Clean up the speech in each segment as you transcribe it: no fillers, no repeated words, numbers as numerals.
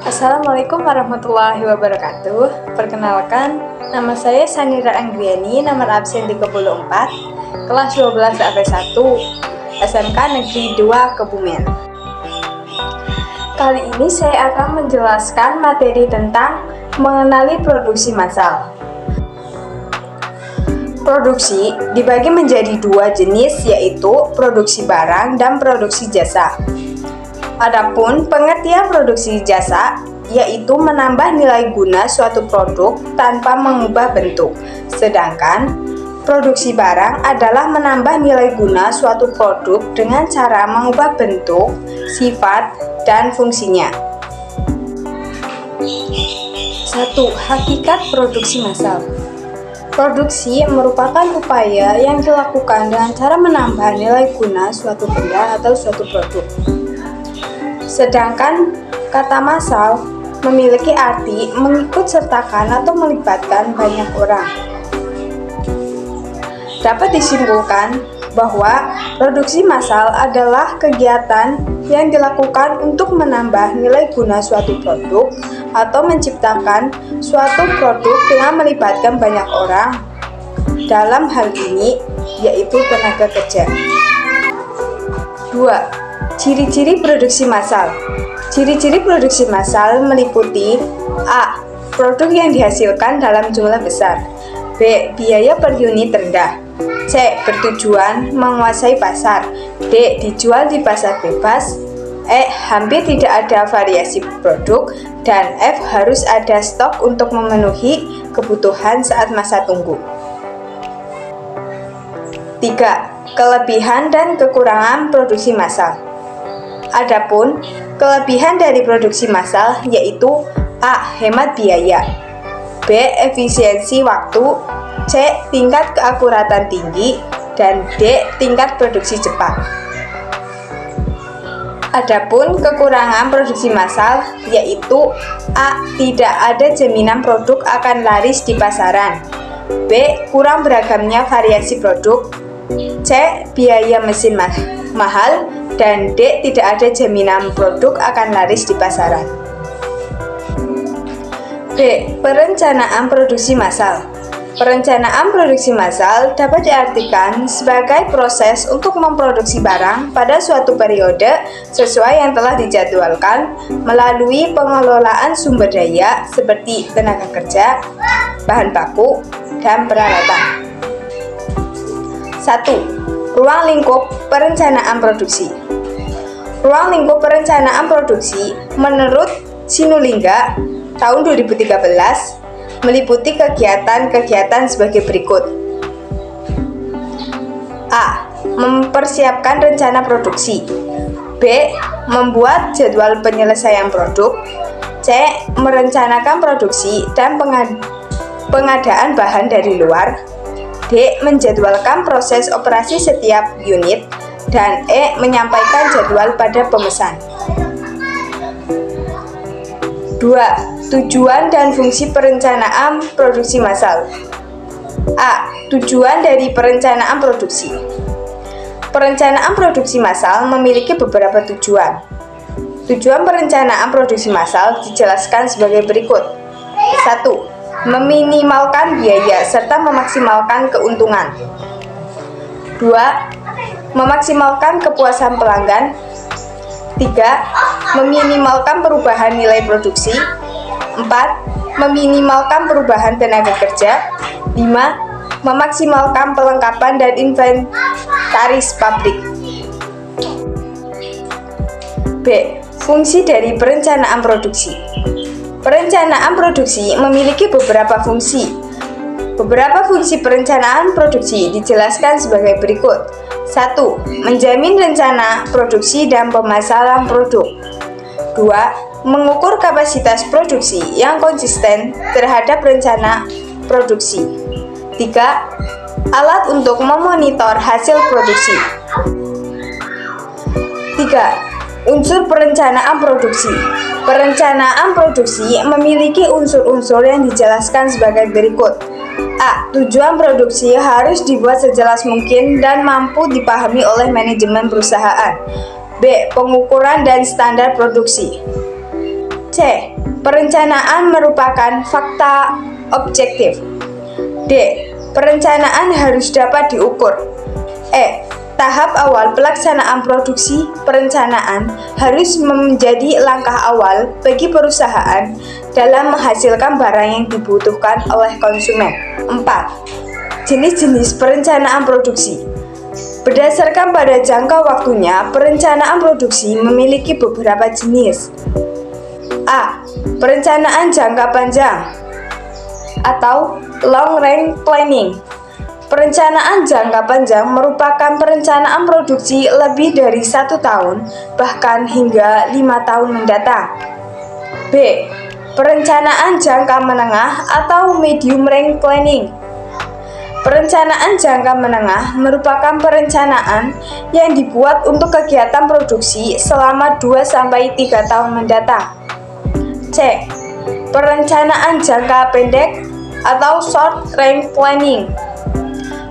Assalamualaikum warahmatullahi wabarakatuh. Perkenalkan, nama saya Sanira Anggriani, nomor absen 34, kelas 12 AP1, SMK Negeri 2 Kebumen. Kali ini saya akan menjelaskan materi tentang mengenali produksi massal. Produksi dibagi menjadi dua jenis, yaitu produksi barang dan produksi jasa. Adapun pengertian produksi jasa yaitu menambah nilai guna suatu produk tanpa mengubah bentuk. Sedangkan produksi barang adalah menambah nilai guna suatu produk dengan cara mengubah bentuk, sifat, dan fungsinya. 1. Hakikat produksi massal. Produksi merupakan upaya yang dilakukan dengan cara menambah nilai guna suatu benda atau suatu produk. Sedangkan kata massal memiliki arti mengikut sertakan atau melibatkan banyak orang. Dapat disimpulkan bahwa produksi massal adalah kegiatan yang dilakukan untuk menambah nilai guna suatu produk atau menciptakan suatu produk dengan melibatkan banyak orang. Dalam hal ini yaitu tenaga kerja. 2. Ciri-ciri produksi massal. Ciri-ciri produksi massal meliputi A. Produk yang dihasilkan dalam jumlah besar. B. Biaya per unit rendah. C. Bertujuan menguasai pasar. D. Dijual di pasar bebas. E. Hampir tidak ada variasi produk. Dan F. Harus ada stok untuk memenuhi kebutuhan saat masa tunggu. 3. Kelebihan dan kekurangan produksi massal. Adapun kelebihan dari produksi massal yaitu A. Hemat biaya. B. Efisiensi waktu. C. Tingkat keakuratan tinggi. Dan D. Tingkat produksi cepat. Adapun kekurangan produksi massal yaitu A. Tidak ada jaminan produk akan laris di pasaran. B. Kurang beragamnya variasi produk. C. Biaya mesin mahal. Dan D. Tidak ada jaminan produk akan laris di pasaran. B. Perencanaan produksi massal. Perencanaan produksi massal dapat diartikan sebagai proses untuk memproduksi barang pada suatu periode sesuai yang telah dijadwalkan melalui pengelolaan sumber daya seperti tenaga kerja, bahan baku, dan peralatan. 1. Ruang lingkup perencanaan produksi. Ruang lingkup perencanaan produksi menurut Sinulinga tahun 2013 meliputi kegiatan-kegiatan sebagai berikut. A. Mempersiapkan rencana produksi. B. Membuat jadwal penyelesaian produk. C. Merencanakan produksi dan pengadaan bahan dari luar. D. Menjadwalkan proses operasi setiap unit. Dan E. Menyampaikan jadwal pada pemesan. 2. Tujuan dan fungsi perencanaan produksi massal. A. Tujuan dari perencanaan produksi. Perencanaan produksi massal memiliki beberapa tujuan. Tujuan perencanaan produksi massal dijelaskan sebagai berikut. 1. Meminimalkan biaya serta memaksimalkan keuntungan. 2. Memaksimalkan kepuasan pelanggan. 3. Meminimalkan perubahan nilai produksi. 4. Meminimalkan perubahan tenaga kerja. 5. Memaksimalkan perlengkapan dan inventaris pabrik. B. Fungsi dari perencanaan produksi. Perencanaan produksi memiliki beberapa fungsi. Beberapa fungsi perencanaan produksi dijelaskan sebagai berikut. 1. Menjamin rencana produksi dan pemasaran produk. 2. Mengukur kapasitas produksi yang konsisten terhadap rencana produksi. 3. Alat untuk memonitor hasil produksi. 3. Unsur perencanaan produksi. Perencanaan produksi memiliki unsur-unsur yang dijelaskan sebagai berikut. A. Tujuan produksi harus dibuat sejelas mungkin dan mampu dipahami oleh manajemen perusahaan. B. Pengukuran dan standar produksi. C. Perencanaan merupakan fakta objektif. D. Perencanaan harus dapat diukur. E. Tahap awal pelaksanaan produksi perencanaan harus menjadi langkah awal bagi perusahaan dalam menghasilkan barang yang dibutuhkan oleh konsumen. 4. Jenis-jenis perencanaan produksi. Berdasarkan pada jangka waktunya, perencanaan produksi memiliki beberapa jenis. A. Perencanaan jangka panjang atau long range planning. Perencanaan jangka panjang merupakan perencanaan produksi lebih dari 1 tahun, bahkan hingga 5 tahun mendatang. B. Perencanaan jangka menengah atau medium range planning. Perencanaan jangka menengah merupakan perencanaan yang dibuat untuk kegiatan produksi selama 2-3 tahun mendatang. C. Perencanaan jangka pendek atau short range planning.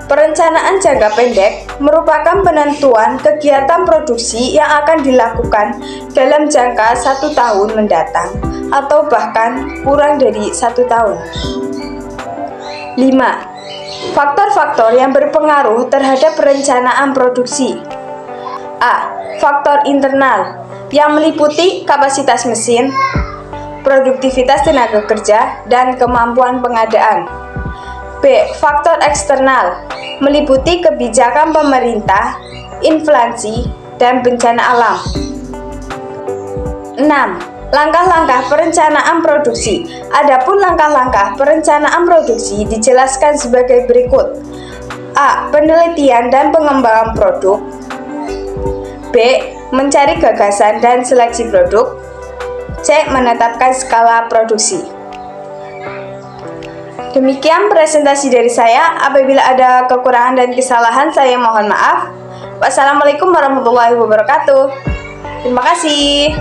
Perencanaan jangka pendek merupakan penentuan kegiatan produksi yang akan dilakukan dalam jangka 1 tahun mendatang atau bahkan kurang dari 1 tahun. 5. Faktor-faktor yang berpengaruh terhadap perencanaan produksi. A. Faktor internal yang meliputi kapasitas mesin, produktivitas tenaga kerja, dan kemampuan pengadaan. B. Faktor eksternal meliputi kebijakan pemerintah, inflasi, dan bencana alam. 6. Langkah-langkah perencanaan produksi. Adapun langkah-langkah perencanaan produksi dijelaskan sebagai berikut. A. Penelitian dan pengembangan produk. B. Mencari gagasan dan seleksi produk. C. Menetapkan skala produksi. Demikian presentasi dari saya. Apabila ada kekurangan dan kesalahan, saya mohon maaf. Wassalamualaikum warahmatullahi wabarakatuh. Terima kasih.